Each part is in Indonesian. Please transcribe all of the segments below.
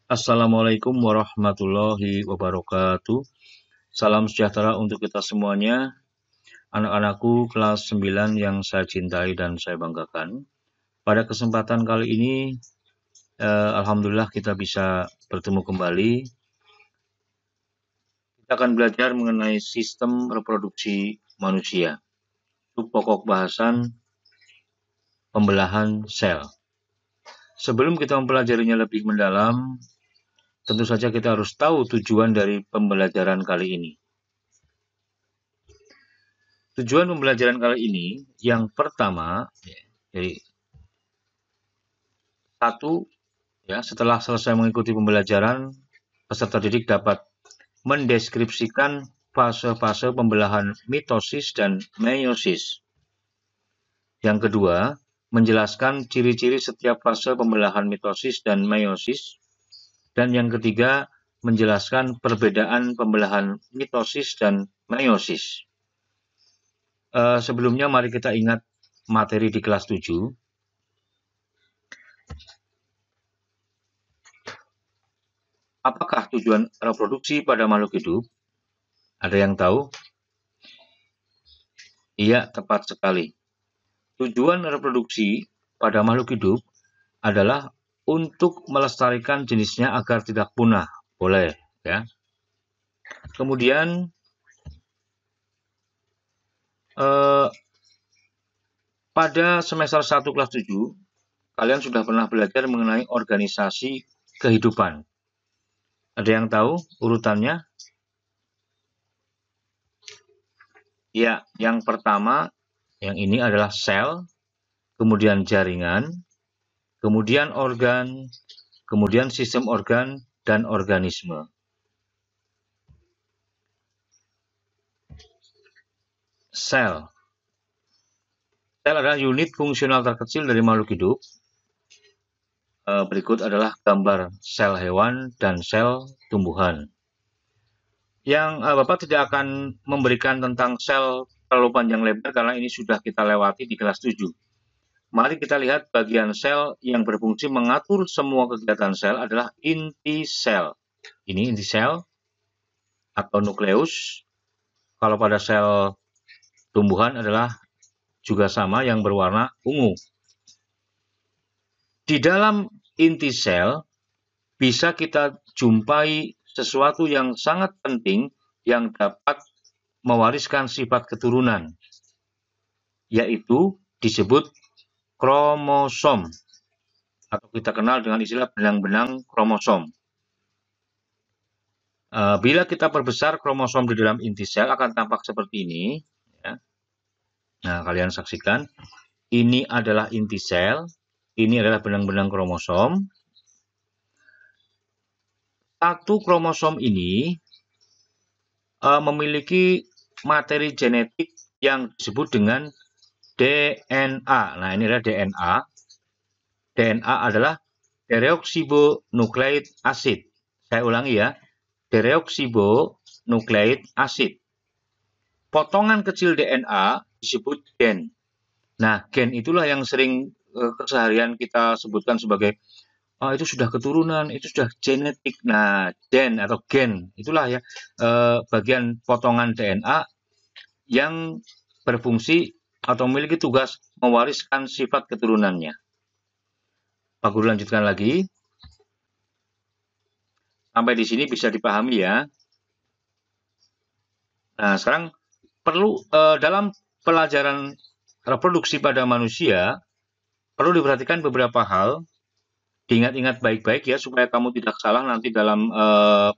Assalamualaikum warahmatullahi wabarakatuh. Salam sejahtera untuk kita semuanya. Anak-anakku kelas 9 yang saya cintai dan saya banggakan. Pada kesempatan kali ini, Alhamdulillah kita bisa bertemu kembali. Kita akan belajar mengenai sistem reproduksi manusia. Itu pokok bahasan pembelahan sel. Sebelum kita mempelajarinya lebih mendalam, tentu saja kita harus tahu tujuan dari pembelajaran kali ini. Tujuan pembelajaran kali ini yang pertama, jadi satu, setelah selesai mengikuti pembelajaran, peserta didik dapat mendeskripsikan fase-fase pembelahan mitosis dan meiosis. Yang kedua, menjelaskan ciri-ciri setiap fase pembelahan mitosis dan meiosis. Dan yang ketiga, menjelaskan perbedaan pembelahan mitosis dan meiosis. Sebelumnya mari kita ingat materi di kelas 7. Apakah tujuan reproduksi pada makhluk hidup? Ada yang tahu? Iya, tepat sekali. Tujuan reproduksi pada makhluk hidup adalah untuk melestarikan jenisnya agar tidak punah. Boleh, ya. Kemudian pada semester 1 kelas 7, kalian sudah pernah belajar mengenai organisasi kehidupan. Ada yang tahu urutannya? Ya, yang pertama, yang ini adalah sel, kemudian jaringan, kemudian organ, kemudian sistem organ, dan organisme. Sel. Sel adalah unit fungsional terkecil dari makhluk hidup. Berikut adalah gambar sel hewan dan sel tumbuhan. Yang Bapak tidak akan memberikan tentang sel terlalu panjang lebar karena ini sudah kita lewati di kelas 7. Mari kita lihat bagian sel yang berfungsi mengatur semua kegiatan sel adalah inti sel. Ini inti sel atau nukleus. Kalau pada sel tumbuhan adalah juga sama yang berwarna ungu. Di dalam inti sel bisa kita jumpai sesuatu yang sangat penting yang dapat mewariskan sifat keturunan, yaitu disebut kromosom, atau kita kenal dengan istilah benang-benang kromosom. Bila kita perbesar kromosom di dalam inti sel akan tampak seperti ini. Nah, kalian saksikan, ini adalah inti sel, ini adalah benang-benang kromosom. Satu kromosom ini memiliki materi genetik yang disebut dengan DNA. Nah, ini adalah DNA. DNA adalah deoksibonukleik acid. Saya ulangi ya, deoksibonukleik acid. Potongan kecil DNA disebut gen. Nah, gen itulah yang sering keseharian kita sebutkan sebagai itu sudah keturunan, itu sudah genetik. Nah, gen atau gen itulah ya bagian potongan DNA yang berfungsi atau memiliki tugas mewariskan sifat keturunannya. Pak Guru lanjutkan lagi. Sampai di sini bisa dipahami ya. Nah, sekarang perlu dalam pelajaran reproduksi pada manusia perlu diperhatikan beberapa hal. Diingat-ingat baik-baik ya supaya kamu tidak salah nanti dalam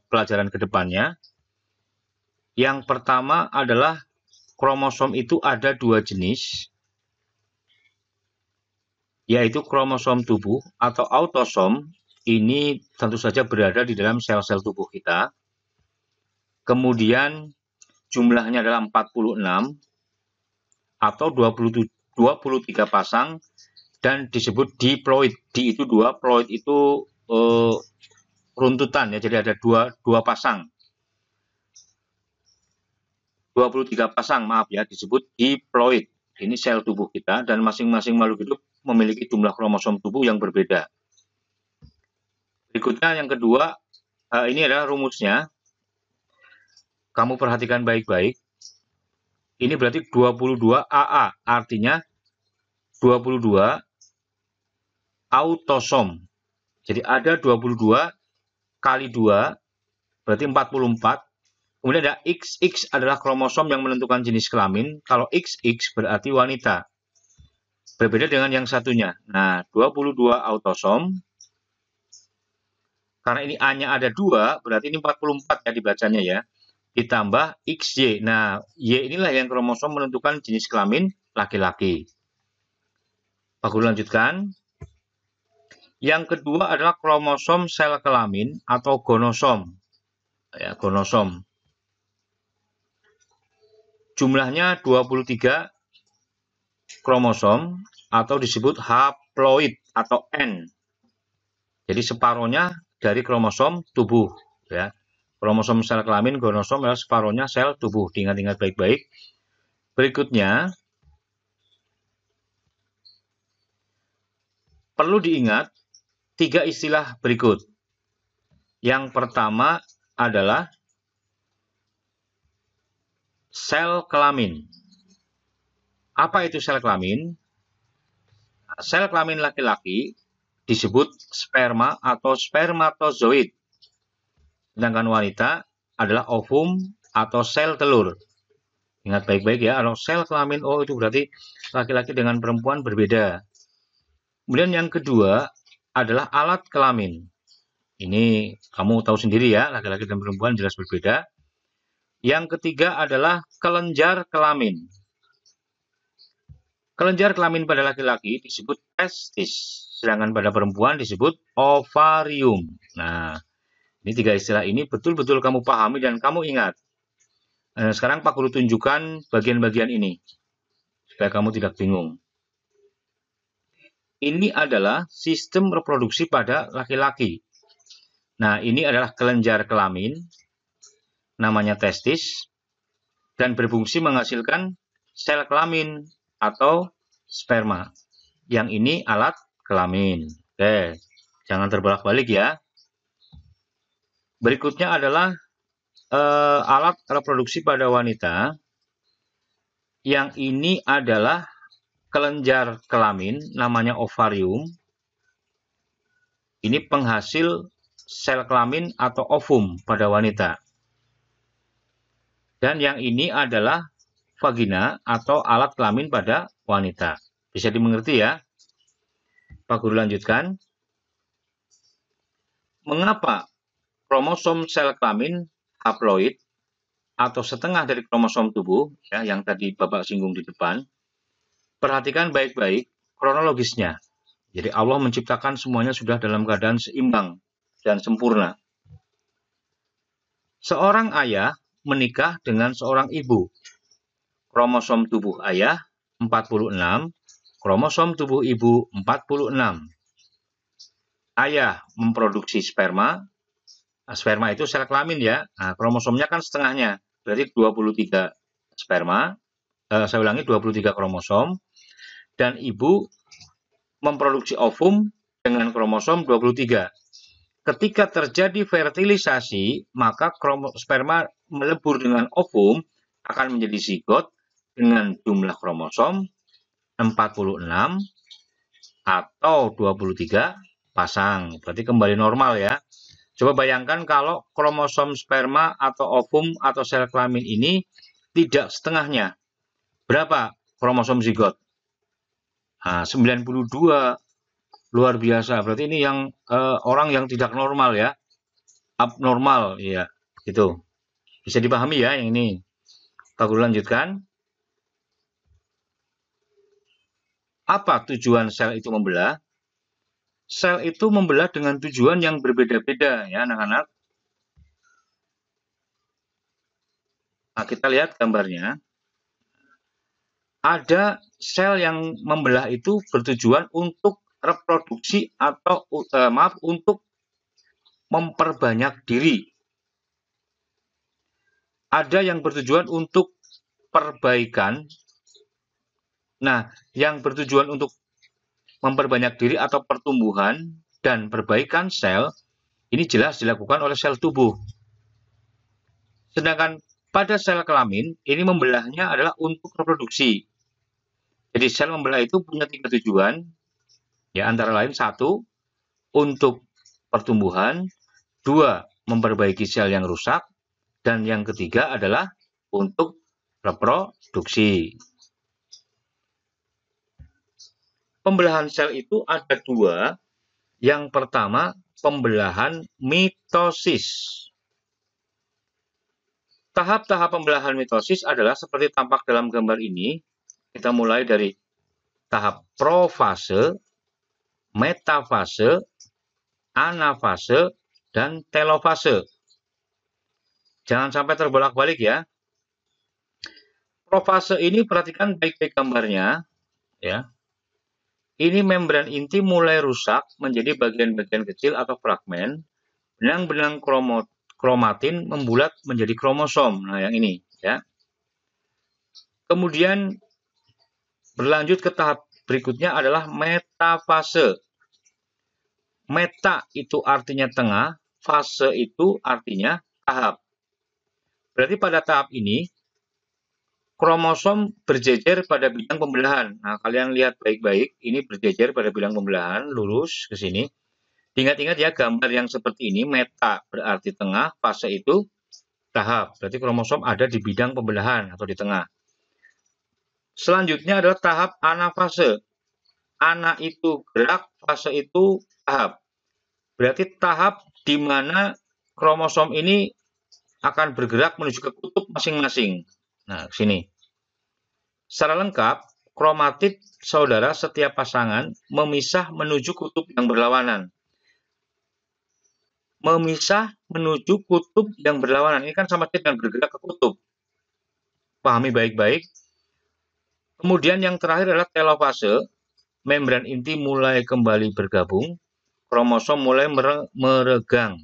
pelajaran kedepannya. Yang pertama adalah kromosom itu ada dua jenis, yaitu kromosom tubuh atau autosom. Ini tentu saja berada di dalam sel-sel tubuh kita. Kemudian jumlahnya adalah 46 atau 23 pasang dan disebut diploid. Di itu dua, ploid itu runtutan ya, jadi ada dua pasang. 23 pasang, maaf ya, disebut diploid. Ini sel tubuh kita dan masing-masing makhluk hidup memiliki jumlah kromosom tubuh yang berbeda. Berikutnya yang kedua, ini adalah rumusnya. Kamu perhatikan baik-baik. Ini berarti 22 AA, artinya 22 autosom. Jadi ada 22 kali 2, berarti 44. Kemudian ada XX adalah kromosom yang menentukan jenis kelamin. Kalau XX berarti wanita. Berbeda dengan yang satunya. Nah, 22 autosom. Karena ini A-nya ada 2, berarti ini 44 ya dibacanya ya. Ditambah XY. Nah, Y inilah yang kromosom menentukan jenis kelamin laki-laki. Pak Guru lanjutkan. Yang kedua adalah kromosom sel kelamin atau gonosom. Ya, gonosom. Jumlahnya 23 kromosom atau disebut haploid atau N. Jadi separohnya dari kromosom tubuh ya. Kromosom sel kelamin gonosom adalah separohnya sel tubuh. Diingat-ingat baik-baik. Berikutnya perlu diingat 3 istilah berikut. Yang pertama adalah sel kelamin. Apa itu sel kelamin? Sel kelamin laki-laki disebut sperma atau spermatozoid. Sedangkan wanita adalah ovum atau sel telur. Ingat baik-baik ya, kalau sel kelamin, oh itu berarti laki-laki dengan perempuan berbeda. Kemudian yang kedua adalah alat kelamin. Ini kamu tahu sendiri ya, laki-laki dan perempuan jelas berbeda. Yang ketiga adalah kelenjar kelamin. Kelenjar kelamin pada laki-laki disebut testis, sedangkan pada perempuan disebut ovarium. Nah, ini 3 istilah ini betul-betul kamu pahami dan kamu ingat. Sekarang Pak Guru tunjukkan bagian-bagian ini, supaya kamu tidak bingung. Ini adalah sistem reproduksi pada laki-laki. Nah, ini adalah kelenjar kelamin, namanya testis, dan berfungsi menghasilkan sel kelamin atau sperma. Yang ini alat kelamin. Oke, jangan terbolak-balik ya. Berikutnya adalah alat reproduksi pada wanita. Yang ini adalah kelenjar kelamin, namanya ovarium. Ini penghasil sel kelamin atau ovum pada wanita. Dan yang ini adalah vagina atau alat kelamin pada wanita. Bisa dimengerti ya? Pak Guru lanjutkan. Mengapa kromosom sel kelamin haploid atau setengah dari kromosom tubuh ya, yang tadi Bapak singgung di depan? Perhatikan baik-baik kronologisnya. Jadi Allah menciptakan semuanya sudah dalam keadaan seimbang dan sempurna. Seorang ayah menikah dengan seorang ibu. Kromosom tubuh ayah 46, kromosom tubuh ibu 46. Ayah memproduksi sperma. Sperma itu sel kelamin ya. Nah, kromosomnya kan setengahnya, berarti 23 sperma. Saya ulangi, 23 kromosom. Dan ibu memproduksi ovum dengan kromosom 23. Ketika terjadi fertilisasi, maka sperma melebur dengan ovum akan menjadi zigot dengan jumlah kromosom 46 atau 23 pasang. Berarti kembali normal ya. Coba bayangkan kalau kromosom sperma atau ovum atau sel kelamin ini tidak setengahnya. Berapa kromosom zigot? Nah, 92. Luar biasa. Berarti ini yang orang yang tidak normal ya. Abnormal ya. Gitu. Bisa dipahami ya yang ini. Pak Guru lanjutkan. Apa tujuan sel itu membelah? Sel itu membelah dengan tujuan yang berbeda-beda ya anak-anak. Nah, kita lihat gambarnya. Ada sel yang membelah itu bertujuan untuk reproduksi atau untuk memperbanyak diri. Ada yang bertujuan untuk perbaikan. Nah, yang bertujuan untuk memperbanyak diri atau pertumbuhan dan perbaikan sel Ini jelas dilakukan oleh sel tubuh. Sedangkan pada sel kelamin, ini membelahnya adalah untuk reproduksi. Jadi sel membelah itu punya 3 tujuan, ya antara lain 1, untuk pertumbuhan, 2, memperbaiki sel yang rusak, dan yang ketiga adalah untuk reproduksi. Pembelahan sel itu ada 2. Yang pertama, pembelahan mitosis. Tahap-tahap pembelahan mitosis adalah seperti tampak dalam gambar ini. Kita mulai dari tahap profase, metafase, anafase, dan telofase. Jangan sampai terbolak-balik ya. Profase ini perhatikan baik-baik gambarnya, ya. Ini membran inti mulai rusak menjadi bagian-bagian kecil atau fragmen. Benang-benang kromatin membulat menjadi kromosom. Nah, yang ini, ya. Kemudian berlanjut ke tahap berikutnya adalah metafase. Meta itu artinya tengah, fase itu artinya tahap. Berarti pada tahap ini, kromosom berjejer pada bidang pembelahan. Nah, kalian lihat baik-baik, ini berjejer pada bidang pembelahan, lurus ke sini. Ingat-ingat ya, gambar yang seperti ini, meta berarti tengah, fase itu tahap. Berarti kromosom ada di bidang pembelahan atau di tengah. Selanjutnya adalah tahap anafase. Ana itu gerak, fase itu tahap. Berarti tahap di mana kromosom ini akan bergerak menuju ke kutub masing-masing. Nah, sini. Secara lengkap, kromatid saudara setiap pasangan memisah menuju kutub yang berlawanan. Memisah menuju kutub yang berlawanan. Ini kan sama dengan bergerak ke kutub. Pahami baik-baik. Kemudian yang terakhir adalah telofase. Membran inti mulai kembali bergabung. Kromosom mulai meregang.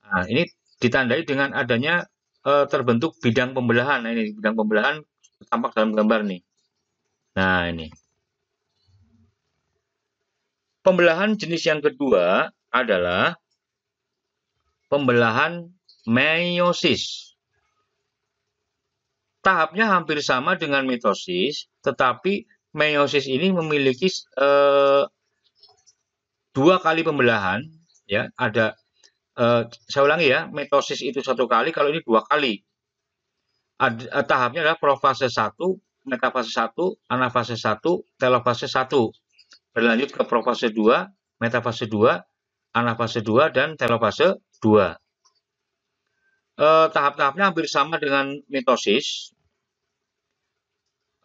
Nah, ini ditandai dengan adanya terbentuk bidang pembelahan. Nah, ini bidang pembelahan tampak dalam gambar nih. Nah, ini. Pembelahan jenis yang kedua adalah pembelahan meiosis. Tahapnya hampir sama dengan mitosis, tetapi meiosis ini memiliki 2 kali pembelahan. Ya, ada saya ulangi ya, mitosis itu 1 kali, kalau ini 2 kali. Tahapnya adalah profase 1, metafase 1, anafase 1, telofase 1. Berlanjut ke profase 2, metafase 2, anafase 2, dan telofase 2. Tahap-tahapnya hampir sama dengan mitosis.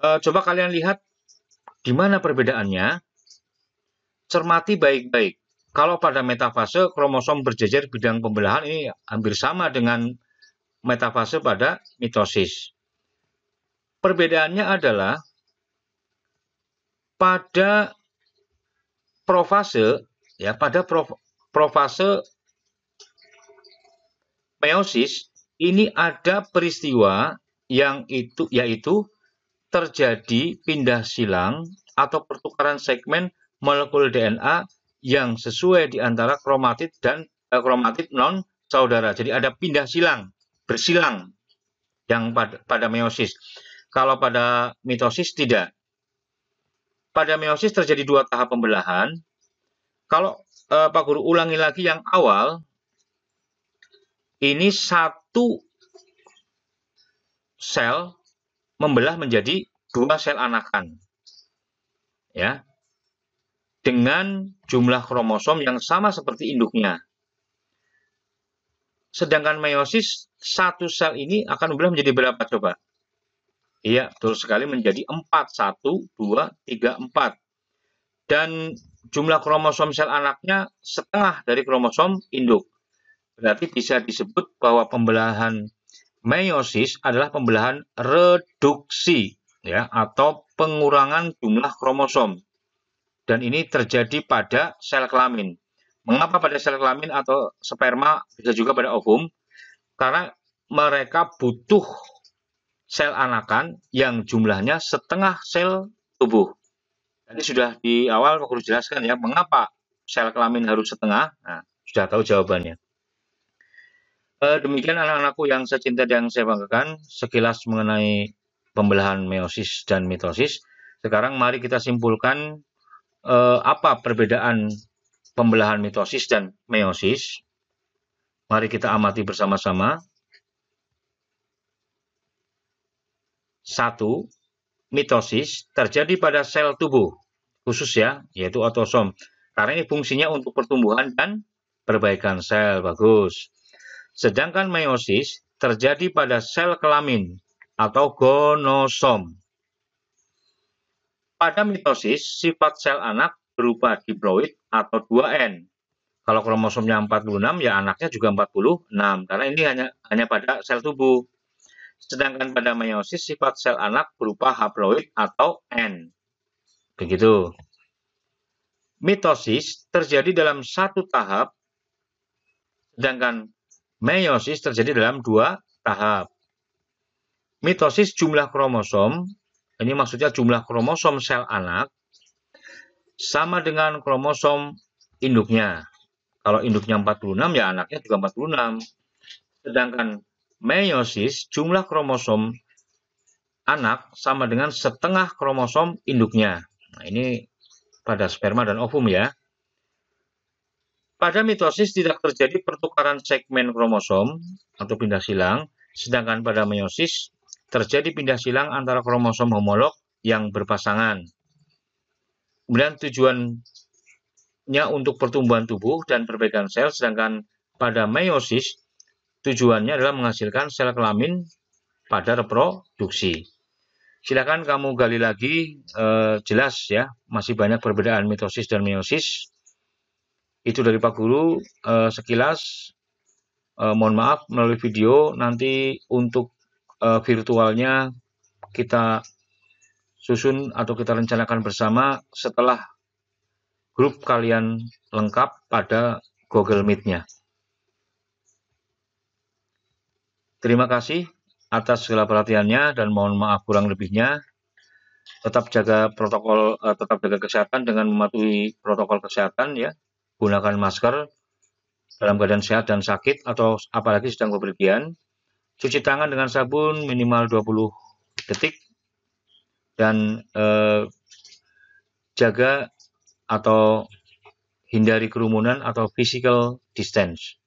Coba kalian lihat di mana perbedaannya. Cermati baik-baik. Kalau pada metafase, kromosom berjejer bidang pembelahan ini hampir sama dengan metafase pada mitosis. Perbedaannya adalah pada profase, ya, pada profase meiosis ini ada peristiwa yang yaitu terjadi pindah silang atau pertukaran segmen molekul DNA yang sesuai di antara kromatid dan kromatid non saudara. Jadi ada pindah silang, bersilang yang pada meiosis. Kalau pada mitosis tidak. Pada meiosis terjadi 2 tahap pembelahan. Kalau Pak Guru ulangi lagi yang awal, ini 1 sel membelah menjadi 2 sel anakan. Ya. Dengan jumlah kromosom yang sama seperti induknya. Sedangkan meiosis 1 sel ini akan membelah menjadi berapa coba? Iya, betul sekali, menjadi 4. 1, 2, 3, 4. Dan jumlah kromosom sel anaknya setengah dari kromosom induk. Berarti bisa disebut bahwa pembelahan meiosis adalah pembelahan reduksi, ya, atau pengurangan jumlah kromosom. Dan ini terjadi pada sel kelamin. Mengapa pada sel kelamin atau sperma, bisa juga pada ovum? Karena mereka butuh sel anakan yang jumlahnya setengah sel tubuh. Tadi sudah di awal Pak Guru jelaskan ya, mengapa sel kelamin harus setengah. Nah, sudah tahu jawabannya. Demikian anak-anakku yang secinta dan saya banggakan, sekilas mengenai pembelahan meiosis dan mitosis. Sekarang mari kita simpulkan apa perbedaan pembelahan mitosis dan meiosis. Mari kita amati bersama-sama. 1. Mitosis terjadi pada sel tubuh, khusus ya, yaitu autosom. Karena ini fungsinya untuk pertumbuhan dan perbaikan sel, bagus. Sedangkan meiosis terjadi pada sel kelamin atau gonosom. Pada mitosis, sifat sel anak berupa diploid atau 2N. Kalau kromosomnya 46, ya anaknya juga 46, karena ini hanya pada sel tubuh. Sedangkan pada meiosis, sifat sel anak berupa haploid atau N. Begitu. Mitosis terjadi dalam satu tahap, sedangkan meiosis terjadi dalam 2 tahap. Mitosis jumlah kromosom, ini maksudnya jumlah kromosom sel anak, sama dengan kromosom induknya. Kalau induknya 46, ya anaknya juga 46. Sedangkan meiosis, jumlah kromosom anak sama dengan setengah kromosom induknya. Nah, ini pada sperma dan ovum ya. Pada mitosis tidak terjadi pertukaran segmen kromosom atau pindah silang, sedangkan pada meiosis terjadi pindah silang antara kromosom homolog yang berpasangan. Kemudian tujuannya untuk pertumbuhan tubuh dan perbaikan sel, sedangkan pada meiosis tujuannya adalah menghasilkan sel kelamin pada reproduksi. Silakan kamu gali lagi, jelas ya, masih banyak perbedaan mitosis dan meiosis. Itu dari Pak Guru, sekilas. Mohon maaf melalui video, nanti untuk virtualnya kita susun atau kita rencanakan bersama setelah grup kalian lengkap pada Google Meet-nya. Terima kasih atas segala perhatiannya dan mohon maaf kurang lebihnya. Tetap jaga protokol, tetap jaga kesehatan dengan mematuhi protokol kesehatan ya. Gunakan masker dalam keadaan sehat dan sakit atau apalagi sedang bepergian. Cuci tangan dengan sabun minimal 20 detik dan jaga atau hindari kerumunan atau physical distance.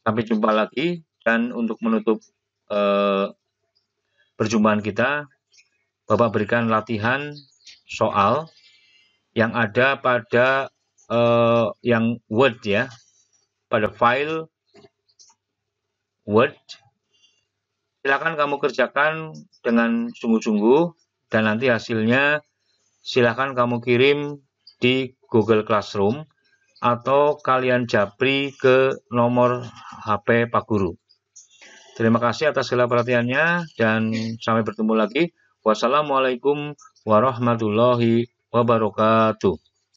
Sampai jumpa lagi, dan untuk menutup perjumpaan kita, Bapak berikan latihan soal yang ada pada yang Word ya, pada file Word. Silakan kamu kerjakan dengan sungguh-sungguh dan nanti hasilnya silakan kamu kirim di Google Classroom atau kalian japri ke nomor HP Pak Guru. Terima kasih atas segala perhatiannya dan sampai bertemu lagi. Wassalamualaikum warahmatullahi wabarakatuh.